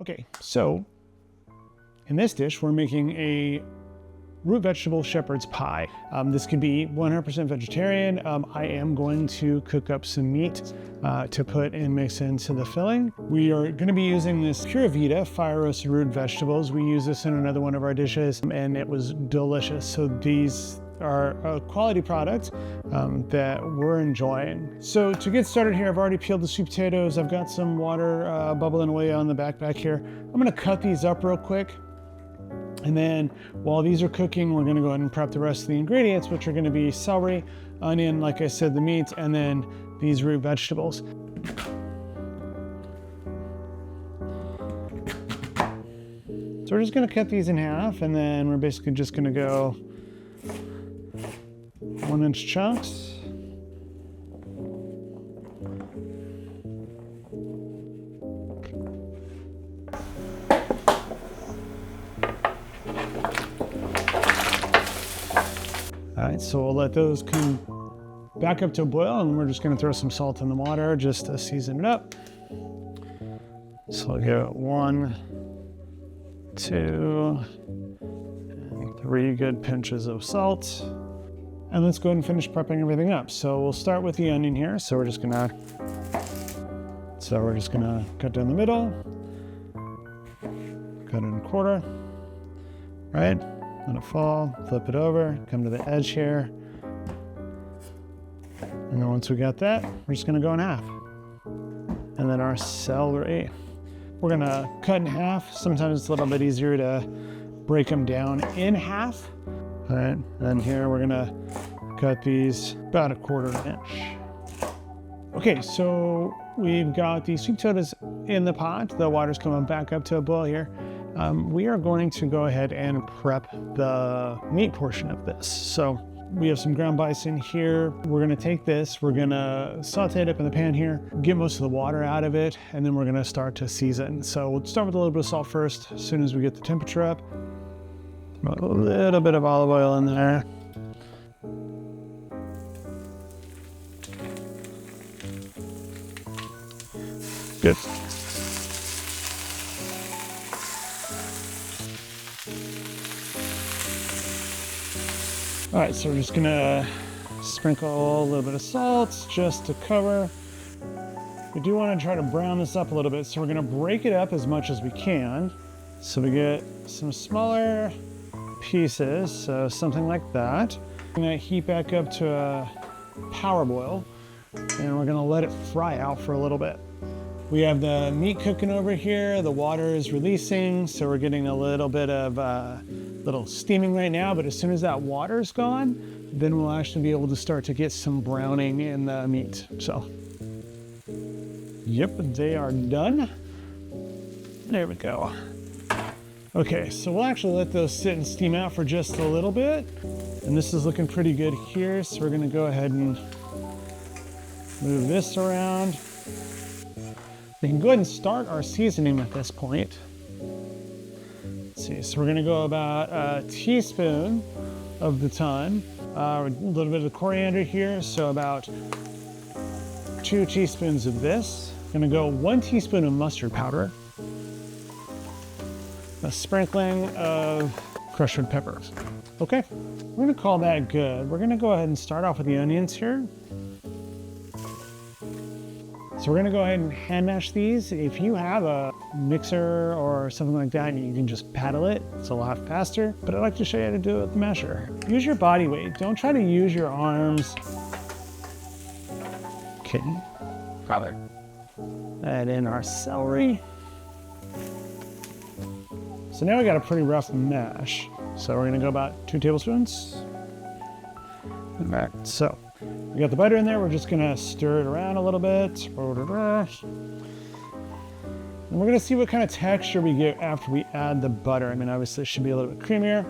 Okay, so in this dish, we're making a root vegetable shepherd's pie. This could be 100% vegetarian. I am going to cook up some meat to put and mix into the filling. We are going to be using this Pura Vida fire roasted root vegetables. We use this in another one of our dishes and it was delicious. So these are a quality product that we're enjoying. So to get started here, I've already peeled the sweet potatoes. I've got some water bubbling away on the back here. I'm going to cut these up real quick. And then while these are cooking, we're gonna go ahead and prep the rest of the ingredients, which are gonna be celery, onion, like I said, the meat, and then these root vegetables. So we're just gonna cut these in half, and then we're basically just gonna go 1-inch chunks. All right, so we'll let those come back up to a boil and we're just gonna throw some salt in the water just to season it up. So I'll go 1, 2, and 3 good pinches of salt. And let's go ahead and finish prepping everything up. So we'll start with the onion here. So we're just gonna cut down the middle, cut it in a quarter, right? Let it fall, flip it over, come to the edge here. And then once we got that, we're just gonna go in half. And then our celery, we're gonna cut in half. Sometimes it's a little bit easier to break them down in half. All right, and here we're gonna cut these about 1/4 inch. Okay, so we've got the sweet potatoes in the pot. The water's coming back up to a boil here. We are going to go ahead and prep the meat portion of this. So we have some ground bison here. We're gonna take this, we're gonna saute it up in the pan here, get most of the water out of it, and then we're gonna start to season. So we'll start with a little bit of salt first, as soon as we get the temperature up. A little bit of olive oil in there. Good. All right, so we're just gonna sprinkle a little bit of salt just to cover. We do want to try to brown this up a little bit, so we're gonna break it up as much as we can. So we get some smaller pieces, so something like that. I'm gonna heat back up to a power boil, and we're gonna let it fry out for a little bit. We have the meat cooking over here, the water is releasing, so we're getting a little bit of little steaming right now, but as soon as that water's gone, then we'll actually be able to start to get some browning in the meat. So, yep, they are done. There we go. Okay, so we'll actually let those sit and steam out for just a little bit. And this is looking pretty good here, so we're gonna go ahead and move this around. We can go ahead and start our seasoning at this point. Let's see, so we're gonna go about a teaspoon of the thyme, a little bit of coriander here, so about 2 teaspoons of this. Gonna go 1 teaspoon of mustard powder, a sprinkling of crushed red peppers. Okay, we're gonna call that good. We're gonna go ahead and start off with the onions here. So we're gonna go ahead and hand mash these. If you have a mixer or something like that, you can just paddle it. It's a lot faster, but I'd like to show you how to do it with the masher. Use your body weight. Don't try to use your arms. Okay. Brother. Add in our celery. So now we got a pretty rough mash. So we're gonna go about 2 tablespoons. All right, so we got the butter in there. We're just gonna stir it around a little bit. And we're gonna see what kind of texture we get after we add the butter. I mean, obviously it should be a little bit creamier.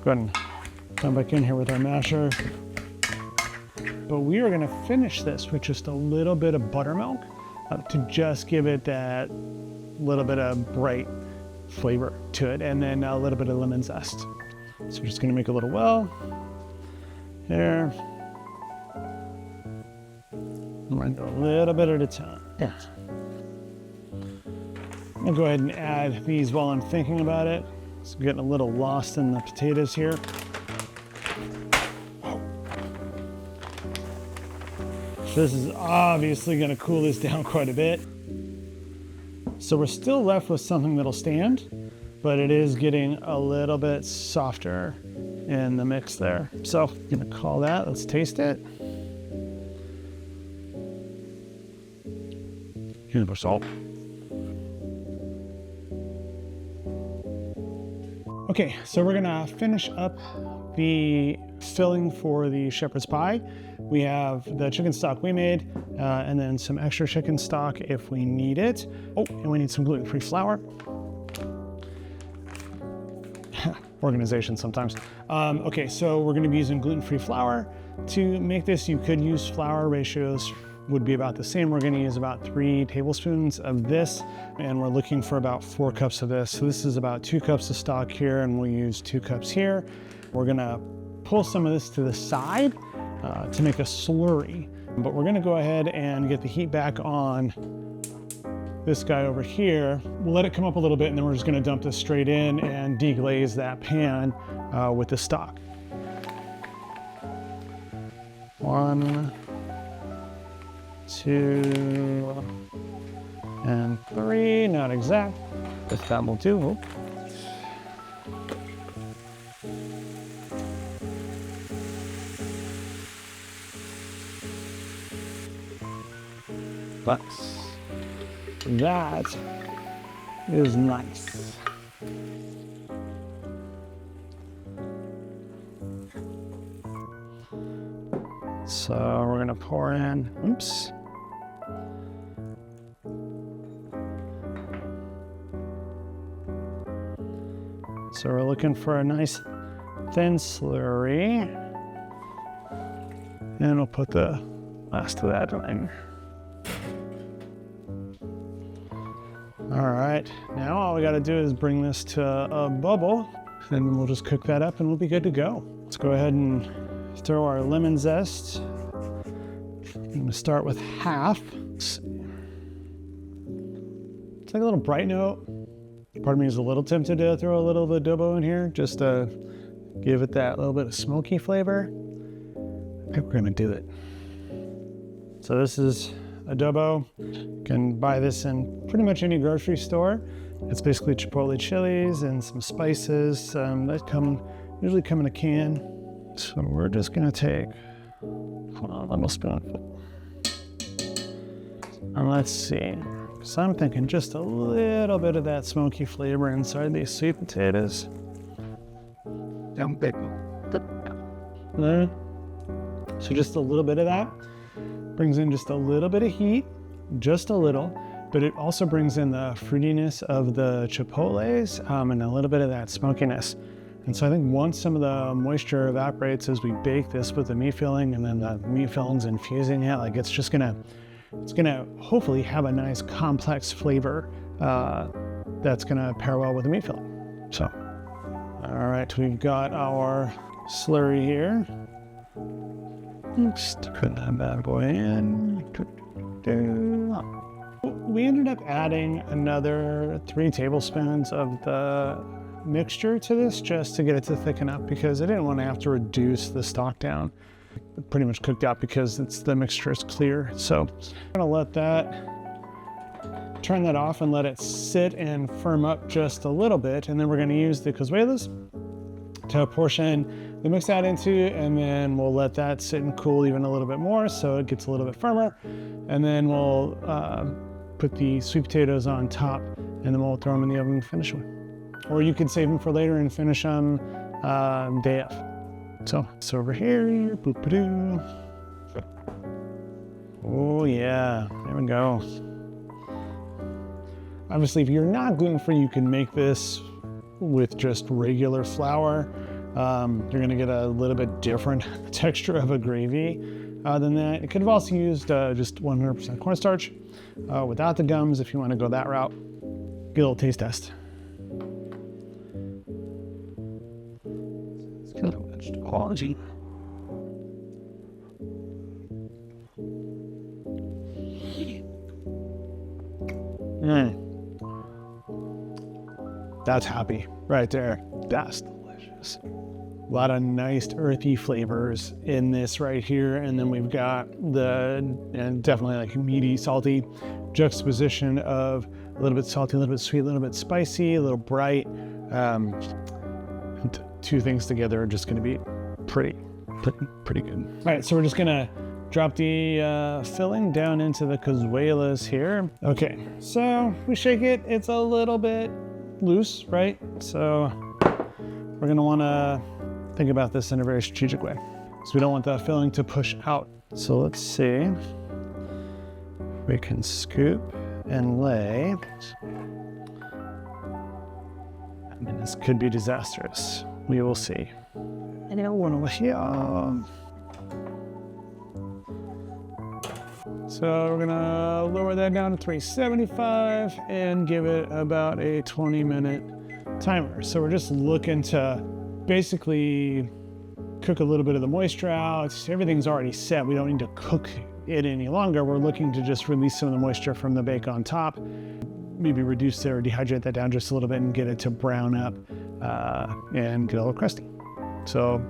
Go ahead and come back in here with our masher. But we are gonna finish this with just a little bit of buttermilk to just give it that little bit of bright flavor to it, and then a little bit of lemon zest. So we're just gonna make a little well here. We're gonna do a little bit at a time. Yeah. I'll go ahead and add these while I'm thinking about it. So I'm getting a little lost in the potatoes here. This is obviously going to cool this down quite a bit. So we're still left with something that'll stand, but it is getting a little bit softer in the mix there. So I'm going to call that. Let's taste it. Here's more salt. Okay, so we're gonna finish up the filling for the shepherd's pie. We have the chicken stock we made, and then some extra chicken stock if we need it. Oh, and we need some gluten-free flour. Organization sometimes. Okay, so we're gonna be using gluten-free flour. To make this, you could use flour. Ratios would be about the same. We're gonna use about 3 tablespoons of this, and we're looking for about 4 cups of this. So this is about 2 cups of stock here, and we'll use 2 cups here. We're gonna pull some of this to the side to make a slurry, but we're gonna go ahead and get the heat back on this guy over here. We'll let it come up a little bit, and then we're just gonna dump this straight in and deglaze that pan with the stock. 1, 2, and 3, not exact, but that will do. But that is nice. So we're gonna pour in, oops. So we're looking for a nice thin slurry. And we'll put the last of that in. All right, now all we gotta do is bring this to a bubble, and we'll just cook that up and we'll be good to go. Let's go ahead and throw our lemon zest. I'm gonna start with half. It's like a little bright note. Part of me is a little tempted to throw a little of adobo in here just to give it that little bit of smoky flavor. I think we're gonna do it. So this is adobo. You can buy this in pretty much any grocery store. It's basically chipotle chilies and some spices that usually come in a can. So we're just gonna take a little spoonful. And let's see. So I'm thinking just a little bit of that smoky flavor inside these sweet potatoes. So just a little bit of that brings in just a little bit of heat, just a little, but it also brings in the fruitiness of the chipotles and a little bit of that smokiness. And so I think once some of the moisture evaporates as we bake this with the meat filling, and then the meat filling's infusing it, like it's gonna hopefully have a nice complex flavor that's gonna pair well with the meat filling. So, all right, we've got our slurry here. Just put that bad boy in. We ended up adding another 3 tablespoons of the mixture to this just to get it to thicken up, because I didn't want to have to reduce the stock down. It pretty much cooked out because the mixture is clear. So I'm gonna let that, turn that off and let it sit and firm up just a little bit. And then we're gonna use the cazuelas to portion the mix that into, and then we'll let that sit and cool even a little bit more so it gets a little bit firmer. And then we'll put the sweet potatoes on top, and then we'll throw them in the oven and finish them. Or you could save them for later and finish them day of. So it's over here. Boop-a-doo. Oh yeah, there we go. Obviously, if you're not gluten-free, you can make this with just regular flour. You're gonna get a little bit different texture of a gravy than that. You could have also used just 100% cornstarch without the gums if you want to go that route. Get a little taste test. Quality. That's happy right there. That's delicious. A lot of nice earthy flavors in this right here. And then we've got and definitely like meaty, salty juxtaposition of a little bit salty, a little bit sweet, a little bit spicy, a little bright. Two things together are just gonna be pretty good. All right, so we're just gonna drop the filling down into the cazuelas here. Okay, so we shake it. It's a little bit loose, right? So we're gonna wanna think about this in a very strategic way. So we don't want the filling to push out. So let's see. We can scoop and lay. I mean, this could be disastrous. We will see. And I want to here. So we're gonna lower that down to 375 and give it about a 20-minute timer. So we're just looking to basically cook a little bit of the moisture out. Everything's already set. We don't need to cook it any longer. We're looking to just release some of the moisture from the bake on top, maybe reduce or dehydrate that down just a little bit and get it to brown up and get a little crusty. So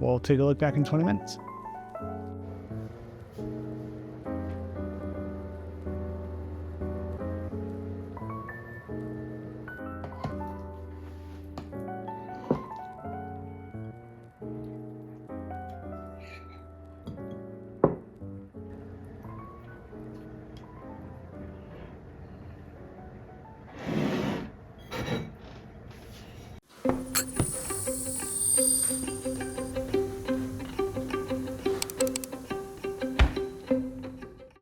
we'll take a look back in 20 minutes.